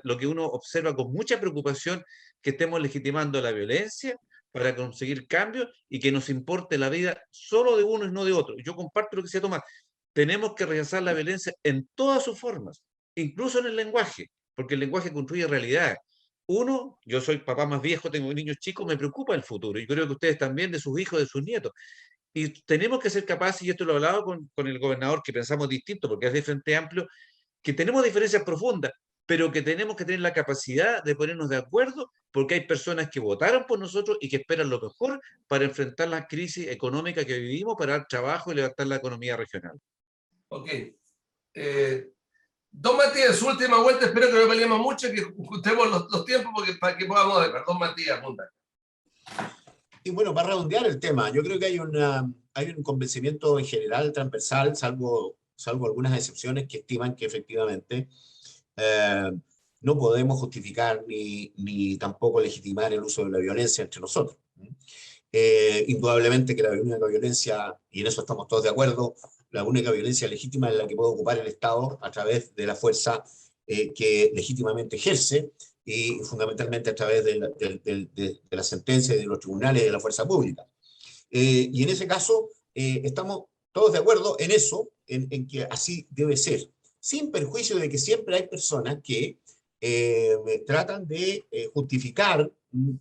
S2: lo que uno observa con mucha preocupación, que estemos legitimando la violencia para conseguir cambios y que nos importe la vida solo de uno y no de otro. Yo comparto lo que decía Tomás. Tenemos que rechazar la violencia en todas sus formas, incluso en el lenguaje, porque el lenguaje construye realidad. Uno, yo soy papá más viejo, tengo niños chicos, me preocupa el futuro, y creo que ustedes también, de sus hijos, de sus nietos. Y tenemos que ser capaces, y esto lo he hablado con el gobernador, que pensamos distinto, porque es de Frente Amplio, que tenemos diferencias profundas, pero que tenemos que tener la capacidad de ponernos de acuerdo, porque hay personas que votaron por nosotros y que esperan lo mejor para enfrentar la crisis económica que vivimos, para dar trabajo y levantar la economía regional.
S1: Ok. Don Matías, su última vuelta, espero que no peleemos mucho, que juntemos los tiempos para que podamos ver. Don Matías, punta.
S5: Y bueno, para redondear el tema, yo creo que hay un convencimiento en general transversal, salvo algunas excepciones que estiman que efectivamente no podemos justificar ni tampoco legitimar el uso de la violencia entre nosotros. Indudablemente que la única violencia, y en eso estamos todos de acuerdo, la única violencia legítima es la que puede ocupar el Estado a través de la fuerza que legítimamente ejerce, y fundamentalmente a través de la sentencia de los tribunales de la fuerza pública. Y en ese caso estamos todos de acuerdo en eso, en que así debe ser, sin perjuicio de que siempre hay personas que tratan de justificar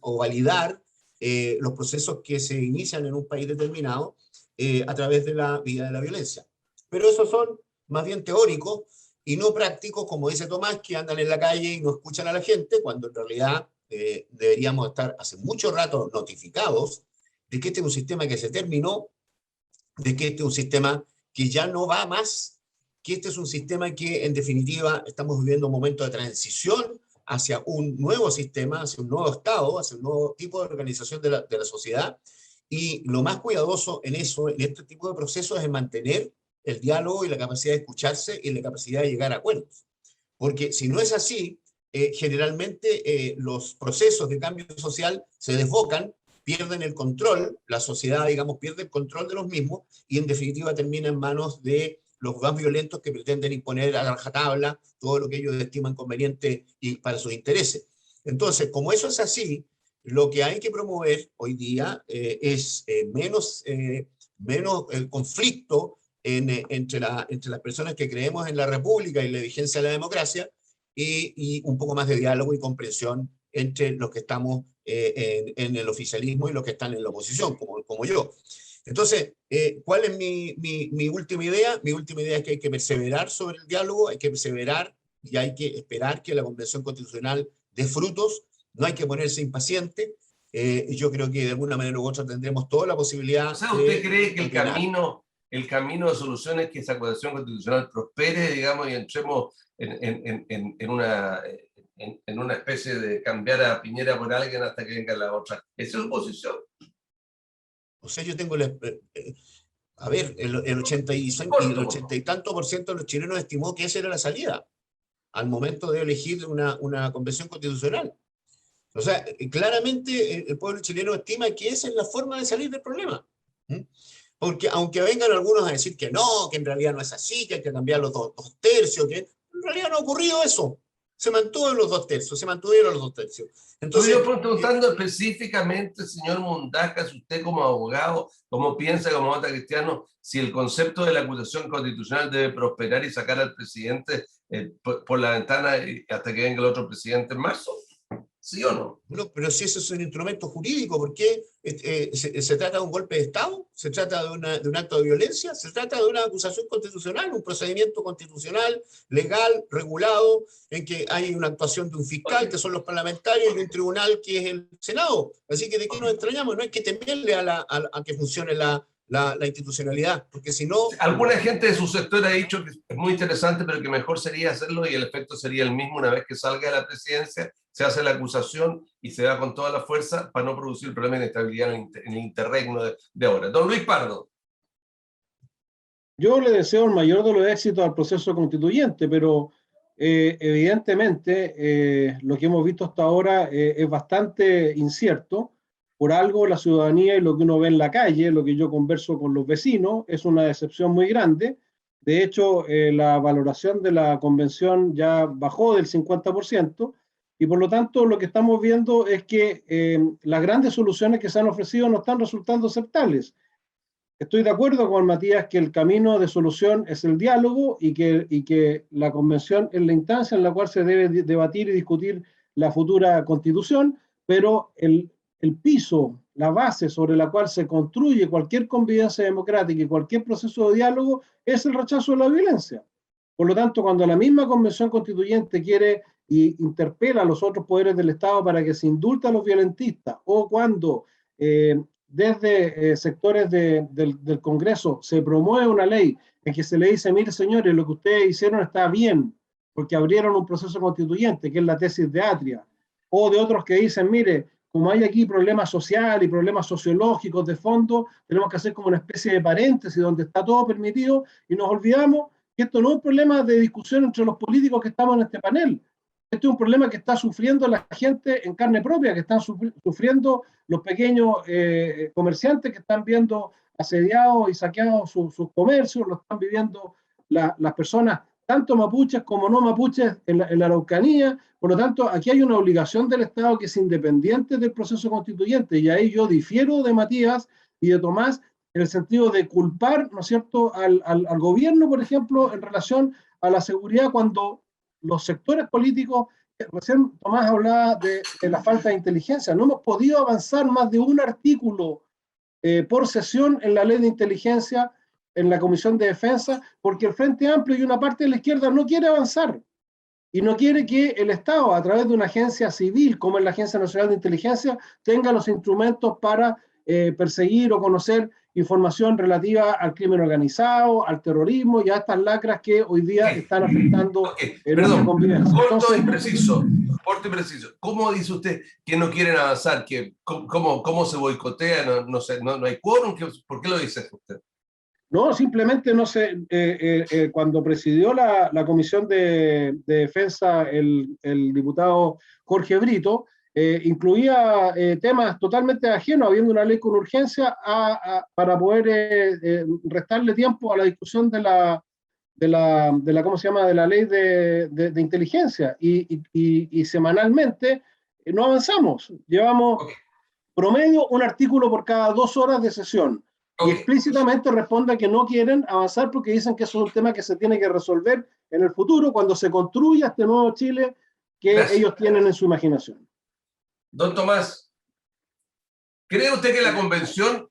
S5: o validar los procesos que se inician en un país determinado a través de la vía de la violencia. Pero esos son más bien teóricos y no prácticos, como dice Tomás, que andan en la calle y no escuchan a la gente, cuando en realidad deberíamos estar hace mucho rato notificados de que este es un sistema que se terminó, de que este es un sistema que ya no va más, que este es un sistema que en definitiva estamos viviendo un momento de transición hacia un nuevo sistema, hacia un nuevo Estado, hacia un nuevo tipo de organización de la sociedad, y lo más cuidadoso en eso, en este tipo de procesos, es mantener el diálogo y la capacidad de escucharse y la capacidad de llegar a acuerdos. Porque si no es así, generalmente los procesos de cambio social se desbocan, pierden el control, la sociedad, digamos, pierde el control de los mismos y en definitiva termina en manos de los más violentos que pretenden imponer a la rajatabla todo lo que ellos estiman conveniente y para sus intereses. Entonces, como eso es así, lo que hay que promover hoy día es menos conflicto entre las personas que creemos en la república y la vigencia de la democracia, y un poco más de diálogo y comprensión entre los que estamos en el oficialismo y los que están en la oposición, como yo. Entonces, ¿cuál es mi última idea? Mi última idea es que hay que perseverar sobre el diálogo, hay que perseverar y hay que esperar que la Convención Constitucional dé frutos, no hay que ponerse impaciente. Yo creo que de alguna manera u otra tendremos toda la posibilidad.
S1: O sea, ¿usted cree que el camino de solución es que esa Convención Constitucional prospere, digamos, y entremos en una especie de cambiar a Piñera por alguien hasta que venga la otra? ¿Esa es su posición?
S5: O sea, yo tengo a ver, el 80 y tanto por ciento de los chilenos estimó que esa era la salida al momento de elegir una convención constitucional. O sea, claramente el pueblo chileno estima que esa es la forma de salir del problema. Porque aunque vengan algunos a decir que no, que en realidad no es así, que hay que cambiar los dos tercios, que en realidad no ha ocurrido eso. Se mantuvieron los 2 tercios, se mantuvieron los 2 tercios. Entonces,
S1: yo preguntando específicamente, señor Mundacas, usted como abogado, ¿cómo piensa como demócrata cristiano si el concepto de la acusación constitucional debe prosperar y sacar al presidente por la ventana hasta que venga el otro presidente en marzo? ¿Sí o no?
S5: No, pero si eso es un instrumento jurídico, ¿por qué se trata de un golpe de Estado? ¿Se trata de un acto de violencia? ¿Se trata de una acusación constitucional, un procedimiento constitucional, legal, regulado, en que hay una actuación de un fiscal, que son los parlamentarios, y un tribunal, que es el Senado? Así que ¿de qué nos extrañamos? No hay que temerle a que funcione la institucionalidad, porque si no...
S1: Alguna gente de su sector ha dicho que es muy interesante, pero que mejor sería hacerlo y el efecto sería el mismo una vez que salga de la presidencia, se hace la acusación y se va con toda la fuerza para no producir el problema de inestabilidad en el interregno de ahora. Don Luis Pardo.
S3: Yo le deseo el mayor de los éxitos al proceso constituyente, pero evidentemente lo que hemos visto hasta ahora es bastante incierto. Por algo la ciudadanía y lo que uno ve en la calle, lo que yo converso con los vecinos, es una decepción muy grande. De hecho, la valoración de la convención ya bajó del 50%, y por lo tanto lo que estamos viendo es que las grandes soluciones que se han ofrecido no están resultando aceptables. Estoy de acuerdo con Matías que el camino de solución es el diálogo y que la convención es la instancia en la cual se debe debatir y discutir la futura constitución, pero el piso, la base sobre la cual se construye cualquier convivencia democrática y cualquier proceso de diálogo es el rechazo de la violencia. Por lo tanto, cuando la misma convención constituyente quiere y interpela a los otros poderes del Estado para que se indulten a los violentistas, o cuando desde sectores del Congreso se promueve una ley en que se le dice, mire señores, lo que ustedes hicieron está bien, porque abrieron un proceso constituyente, que es la tesis de Atria, o de otros que dicen, mire, como hay aquí problemas sociales y problemas sociológicos de fondo, tenemos que hacer como una especie de paréntesis donde está todo permitido y nos olvidamos que esto no es un problema de discusión entre los políticos que estamos en este panel. Este es un problema que está sufriendo la gente en carne propia, que están sufriendo los pequeños comerciantes que están viendo asediados y saqueados sus comercios, lo están viviendo las personas, tanto mapuches como no mapuches, en la Araucanía. Por lo tanto, aquí hay una obligación del Estado que es independiente del proceso constituyente, y ahí yo difiero de Matías y de Tomás en el sentido de culpar, ¿no es cierto?, al gobierno, por ejemplo, en relación a la seguridad, cuando los sectores políticos, recién Tomás hablaba de la falta de inteligencia, no hemos podido avanzar más de un artículo por sesión en la ley de inteligencia, en la Comisión de Defensa, porque el Frente Amplio y una parte de la izquierda no quiere avanzar, y no quiere que el Estado, a través de una agencia civil, como es la Agencia Nacional de Inteligencia, tenga los instrumentos para perseguir o conocer información relativa al crimen organizado, al terrorismo y a estas lacras que hoy día están afectando nuestra convivencia.
S1: Corto y preciso. ¿Cómo dice usted que no quieren avanzar? ¿Cómo se boicotea? No sé, no hay quórum. ¿Por qué lo dice usted?
S3: No, simplemente no sé, cuando presidió la Comisión de Defensa el diputado Jorge Brito, incluía temas totalmente ajenos, habiendo una ley con urgencia para poder restarle tiempo a la discusión de la ¿cómo se llama?, de la ley de inteligencia, y semanalmente no avanzamos. Llevamos
S1: Ok,
S3: promedio un artículo por cada 2 horas de sesión. Y
S1: ok.
S3: explícitamente responden que no quieren avanzar porque dicen que eso es un tema que se tiene que resolver en el futuro cuando se construya este nuevo Chile que
S1: Gracias.
S3: ellos tienen en su imaginación.
S1: Don Tomás, ¿cree usted que la convención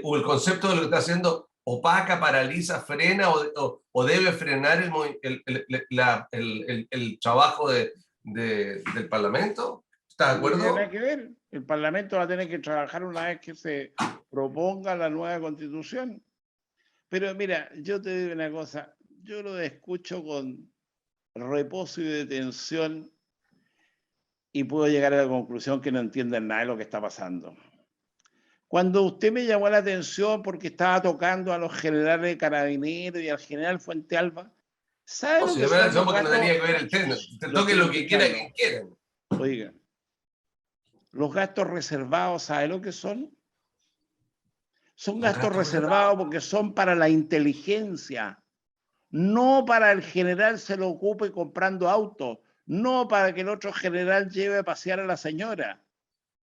S1: o el concepto de lo que está haciendo opaca, paraliza, frena o debe frenar el trabajo del Parlamento? ¿Está de
S4: No tiene
S1: acuerdo?
S4: nada que ver. El Parlamento va a tener que trabajar una vez que se proponga la nueva constitución. Pero mira, yo te digo una cosa, yo lo escucho con reposo y detención y puedo llegar a la conclusión que no entienden nada de lo que está pasando. Cuando usted me llamó la atención porque estaba tocando a los generales de Carabineros y al general Fuentealba, ¿sabe
S1: No,
S4: lo
S1: si
S4: que
S1: yo me da
S4: son los
S1: porque no tenía que ver el
S4: gastos?
S1: tema. Te
S4: Lo
S1: toque
S4: estoy
S1: lo que quiera
S4: escuchando.
S1: quien quiera.
S4: Oiga, los gastos reservados, ¿sabe lo que son? Son gastos reservados porque son para la inteligencia, no para el general se lo ocupe comprando autos, no para que el otro general lleve a pasear a la señora.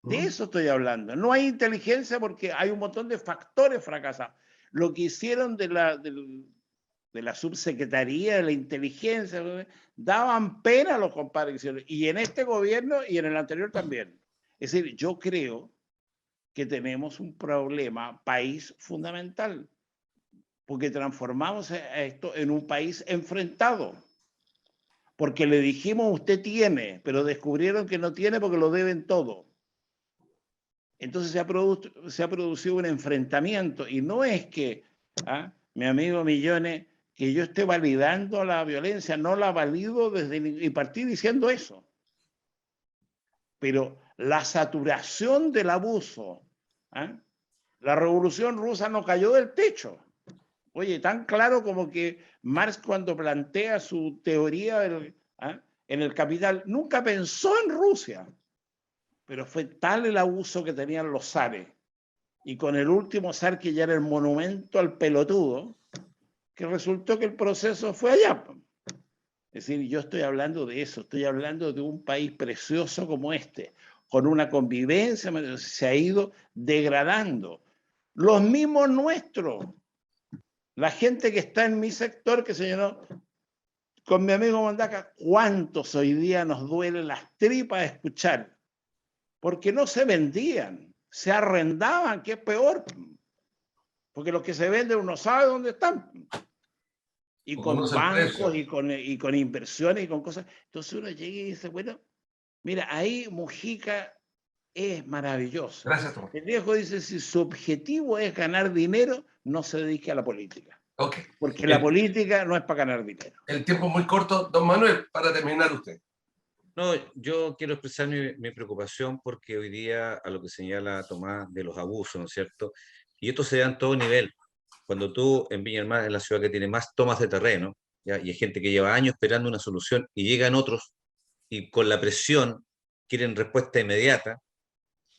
S4: De eso estoy hablando. No hay inteligencia porque hay un montón de factores fracasados. Lo que hicieron de la subsecretaría de la inteligencia daban pena a los compadres que hicieron. Y en este gobierno y en el anterior también. Es decir, yo creo que tenemos un problema país fundamental, porque transformamos a esto en un país enfrentado, porque le dijimos usted tiene, pero descubrieron que no tiene porque lo deben todo. Entonces se ha producido un enfrentamiento y no es que, mi amigo Millones, que yo esté validando la violencia, no la valido y partí diciendo eso. Pero la saturación del abuso, la revolución rusa no cayó del techo. Oye, tan claro como que Marx cuando plantea su teoría en el Capital, nunca pensó en Rusia, pero fue tal el abuso que tenían los zares, y con el último zar que ya era el monumento al pelotudo, que resultó que el proceso fue allá. Es decir, yo estoy hablando de eso, estoy hablando de un país precioso como este, con una convivencia, se ha ido degradando. Los mismos nuestros, la gente que está en mi sector, que se llenó con mi amigo Mondaca, ¿cuántos hoy día nos duelen las tripas escuchar? Porque no se vendían, se arrendaban, que es peor. Porque los que se venden uno sabe dónde están. Y con bancos y con inversiones y con cosas. Entonces uno llega y dice, bueno, mira, ahí Mujica es maravilloso.
S1: Gracias, Tomás.
S4: El viejo dice, si su objetivo es ganar dinero, no se dedique a la política.
S1: Okay.
S4: Porque la política no es para ganar dinero.
S1: El tiempo es muy corto. Don Manuel, para terminar usted.
S2: No, yo quiero expresar mi preocupación porque hoy día, a lo que señala Tomás de los abusos, ¿no es cierto? Y esto se da en todo nivel. Cuando tú en Viña del Mar, es la ciudad que tiene más tomas de terreno, ¿ya? Y hay gente que lleva años esperando una solución y llegan otros y con la presión quieren respuesta inmediata.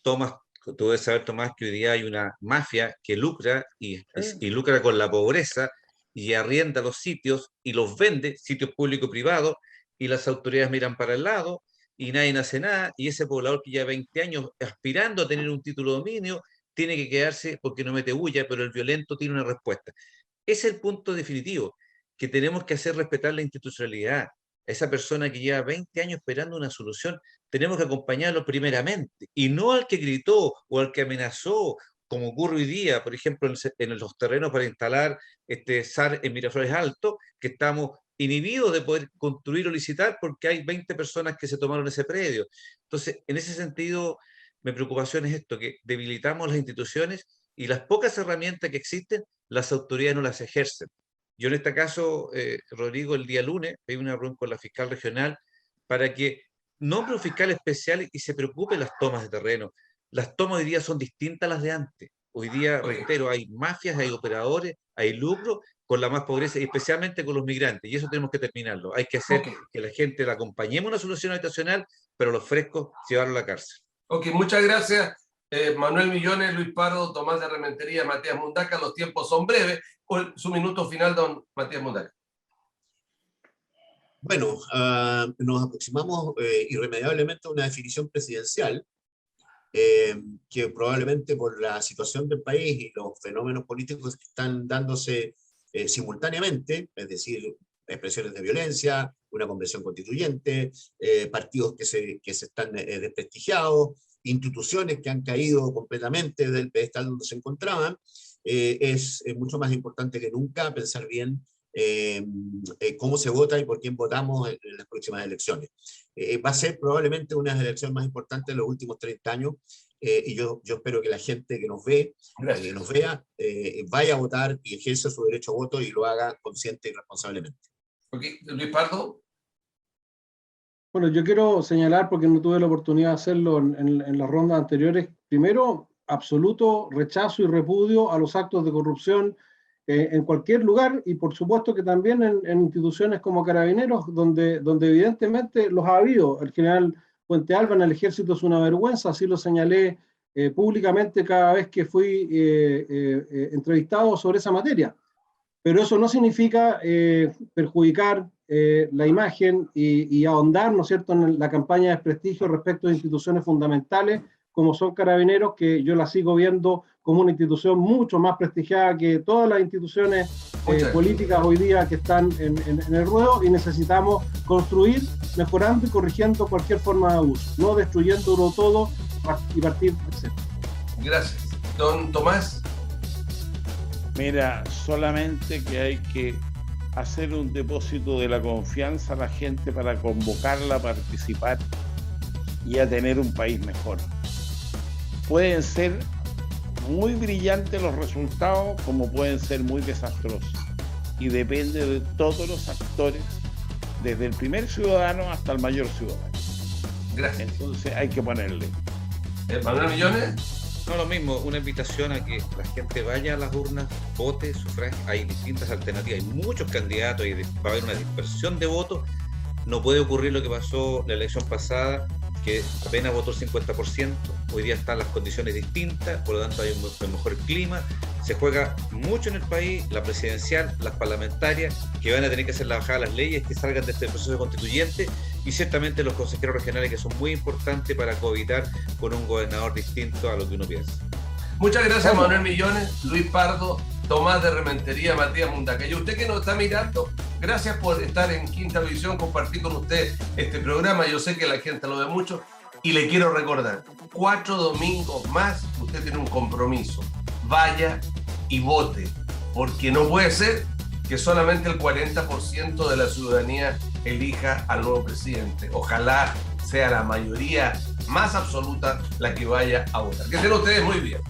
S2: Tomás, tú debes saber, Tomás, que hoy día hay una mafia que lucra y lucra con la pobreza y arrienda los sitios y los vende, sitios públicos y privados, y las autoridades miran para el lado y nadie hace nada, y ese poblador que lleva 20 años aspirando a tener un título de dominio tiene que quedarse porque no mete bulla, pero el violento tiene una respuesta. Ese es el punto definitivo, que tenemos que hacer respetar la institucionalidad. Esa persona que lleva 20 años esperando una solución, tenemos que acompañarlo primeramente, y no al que gritó o al que amenazó, como ocurre hoy día, por ejemplo, en los terrenos para instalar este SAR en Miraflores Alto, que estamos inhibidos de poder construir o licitar porque hay 20 personas que se tomaron ese predio. Entonces, en ese sentido, mi preocupación es esto, que debilitamos las instituciones y las pocas herramientas que existen, las autoridades no las ejercen. Yo en este caso, Rodrigo, el día lunes, hay una reunión con la fiscal regional para que nombre un fiscal especial y se preocupe las tomas de terreno. Las tomas hoy día son distintas a las de antes. Hoy día, reitero, hay mafias, hay operadores, hay lucro con la más pobreza y especialmente con los migrantes. Y eso tenemos que terminarlo. Hay que hacer que la gente la acompañemos a una solución habitacional, pero los frescos llevarlo a la cárcel.
S1: Ok, muchas gracias. Manuel Millones, Luis Pardo, Tomás de Rementería, Matías Mundaca. Los tiempos son breves. Su minuto final, don Matías Mundaca.
S5: Bueno, nos aproximamos irremediablemente a una definición presidencial que probablemente por la situación del país y los fenómenos políticos que están dándose simultáneamente, es decir, expresiones de violencia, una convención constituyente, partidos que se están desprestigiados, instituciones que han caído completamente del pedestal donde se encontraban, es mucho más importante que nunca pensar bien cómo se vota y por quién votamos en las próximas elecciones. Va a ser probablemente una de las elecciones más importantes de los últimos 30 años, y yo espero que la gente que nos ve, nos vea, vaya a votar y ejerza su derecho a voto y lo haga consciente y responsablemente.
S1: Okay. Luis Pardo.
S3: Bueno, yo quiero señalar, porque no tuve la oportunidad de hacerlo en las rondas anteriores, primero, absoluto rechazo y repudio a los actos de corrupción en cualquier lugar, y por supuesto que también en instituciones como Carabineros, donde evidentemente los ha habido. El general Puente Alba en el Ejército es una vergüenza, así lo señalé públicamente cada vez que fui entrevistado sobre esa materia. Pero eso no significa perjudicar la imagen y ahondar, ¿no es cierto?, en la campaña de desprestigio respecto de instituciones fundamentales como son Carabineros, que yo la sigo viendo como una institución mucho más prestigiada que todas las instituciones políticas hoy día que están en el ruedo, y necesitamos construir, mejorando y corrigiendo cualquier forma de abuso, no destruyéndolo todo y partir, etc.
S1: Gracias. Don Tomás.
S4: Mira, solamente que hay que hacer un depósito de la confianza a la gente para convocarla a participar y a tener un país mejor. Pueden ser muy brillantes los resultados, como pueden ser muy desastrosos. Y depende de todos los actores, desde el primer ciudadano hasta el mayor ciudadano.
S1: Gracias.
S4: Entonces hay que ponerle.
S1: ¿Manuel Millones?
S2: No, lo mismo, una invitación a que la gente vaya a las urnas, vote, sufragie. Hay distintas alternativas, hay muchos candidatos y va a haber una dispersión de votos. No puede ocurrir lo que pasó la elección pasada, que apenas votó el 50%, hoy día están las condiciones distintas, por lo tanto hay un mejor clima, se juega mucho en el país, la presidencial, las parlamentarias, que van a tener que hacer la bajada de las leyes que salgan de este proceso constituyente, y ciertamente los consejeros regionales, que son muy importantes para cohabitar con un gobernador distinto a lo que uno piensa.
S1: Muchas gracias, Manuel Millones, Luis Pardo, Tomás de Rementería, Matías Mundaca. Y usted que nos está mirando, gracias por estar en Quinta Visión, compartir con usted este programa. Yo sé que la gente lo ve mucho y le quiero recordar, 4 domingos más usted tiene un compromiso. Vaya y vote, porque no puede ser que solamente el 40% de la ciudadanía elija al nuevo presidente. Ojalá sea la mayoría más absoluta la que vaya a votar. Que estén ustedes muy bien.